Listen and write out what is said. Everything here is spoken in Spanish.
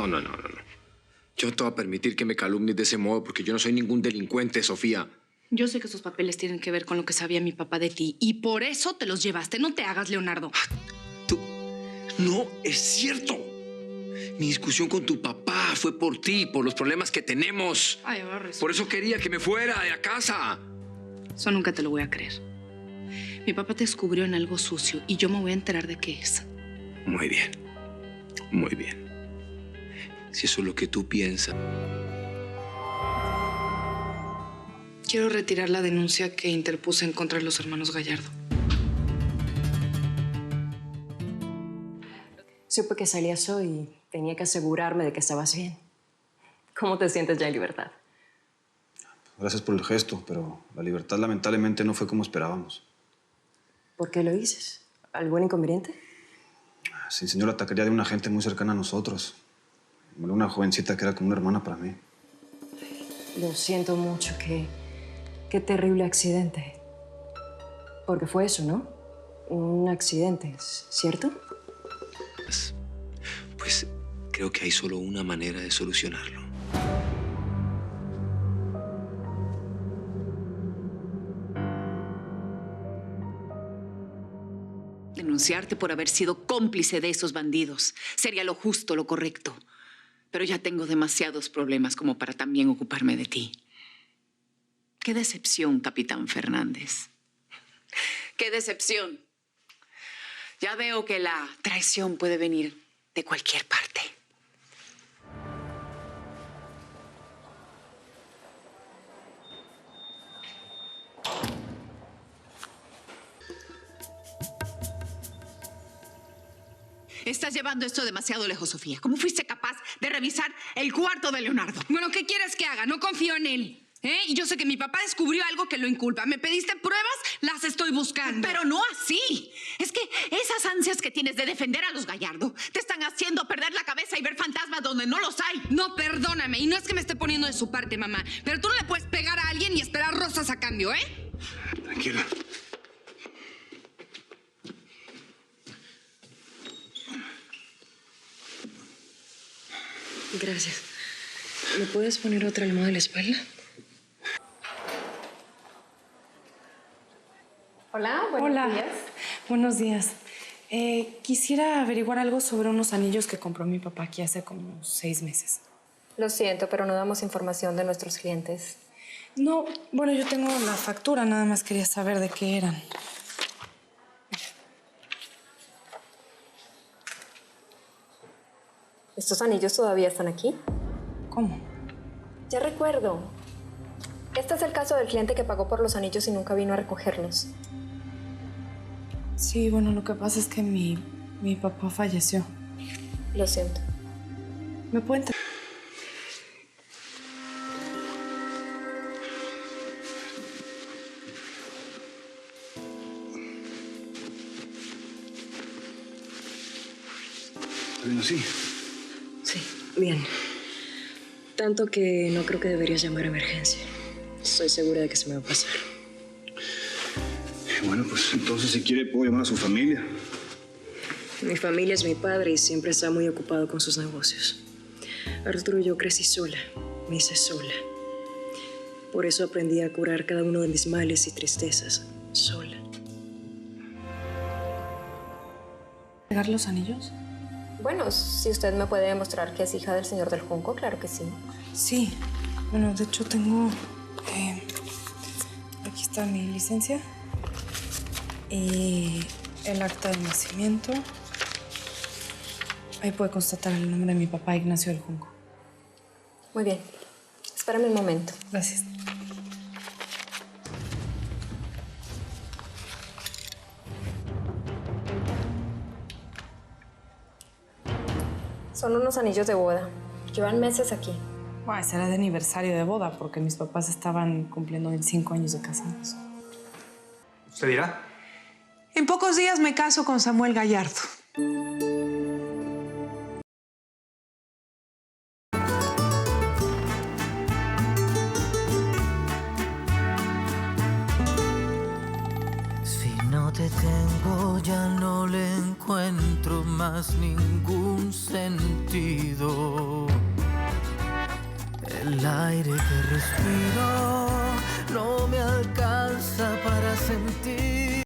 No. Yo no te voy a permitir que me calumnies de ese modo porque yo no soy ningún delincuente, Sofía. Yo sé que esos papeles tienen que ver con lo que sabía mi papá de ti y por eso te los llevaste. No te hagas, Leonardo. Tú... No, es cierto. Mi discusión con tu papá fue por ti, por los problemas que tenemos. Ay, ahora Por eso quería que me fuera de la casa. Eso nunca te lo voy a creer. Mi papá te descubrió en algo sucio y yo me voy a enterar de qué es. Muy bien. Muy bien. Si eso es lo que tú piensas. Quiero retirar la denuncia que interpuse en contra de los hermanos Gallardo. Supe que salías hoy y tenía que asegurarme de que estabas bien. ¿Cómo te sientes ya en libertad? Gracias por el gesto, pero la libertad lamentablemente no fue como esperábamos. ¿Por qué lo dices? ¿Algún inconveniente? Se incendió la taquería de una gente muy cercana a nosotros. Una jovencita que era como una hermana para mí. Lo siento mucho, qué terrible accidente. Porque fue eso, ¿no? Un accidente, ¿cierto? Pues creo que hay solo una manera de solucionarlo. Denunciarte por haber sido cómplice de esos bandidos sería lo justo, lo correcto. Pero ya tengo demasiados problemas como para también ocuparme de ti. Qué decepción, Capitán Fernández. Qué decepción. Ya veo que la traición puede venir de cualquier parte. Estás llevando esto demasiado lejos, Sofía. ¿Cómo fuiste capaz de revisar el cuarto de Leonardo? Bueno, ¿qué quieres que haga? No confío en él. Y yo sé que mi papá descubrió algo que lo inculpa. Me pediste pruebas, las estoy buscando. Pero no así. Es que esas ansias que tienes de defender a los Gallardo te están haciendo perder la cabeza y ver fantasmas donde no los hay. No, perdóname. Y no es que me esté poniendo de su parte, mamá. Pero tú no le puedes pegar a alguien y esperar rosas a cambio, ¿eh? Tranquila. Gracias. ¿Me puedes poner otra almohada en la espalda? Hola, buenos días. Buenos días. Quisiera averiguar algo sobre unos anillos que compró mi papá aquí hace como 6 meses. Lo siento, pero no damos información de nuestros clientes. No, bueno, yo tengo la factura, nada más quería saber de qué eran. ¿Estos anillos todavía están aquí? ¿Cómo? Ya recuerdo. Este es el caso del cliente que pagó por los anillos y nunca vino a recogerlos. Sí, bueno, lo que pasa es que mi papá falleció. Lo siento. ¿Me pueden traer? ¿Está bien así? Sí, bien. Tanto que no creo que deberías llamar a emergencia. Estoy segura de que se me va a pasar. Bueno, pues entonces si quiere puedo llamar a su familia. Mi familia es mi padre y siempre está muy ocupado con sus negocios. Arturo, yo crecí sola, me hice sola. Por eso aprendí a curar cada uno de mis males y tristezas, sola. ¿Pegar los anillos? Bueno, si usted me puede demostrar que es hija del señor del Junco, claro que sí. Sí. Bueno, de hecho tengo... aquí está mi licencia. Y el acta de nacimiento. Ahí puede constatar el nombre de mi papá, Ignacio del Junco. Muy bien. Espérame un momento. Gracias. Son unos anillos de boda. Llevan meses aquí. Bueno, será de aniversario de boda, porque mis papás estaban cumpliendo 25 años de casados. ¿Usted dirá? En pocos días me caso con Samuel Gallardo. Si no te te tengo ya no le encuentro más ningún sentido. El aire que respiro no me alcanza para sentir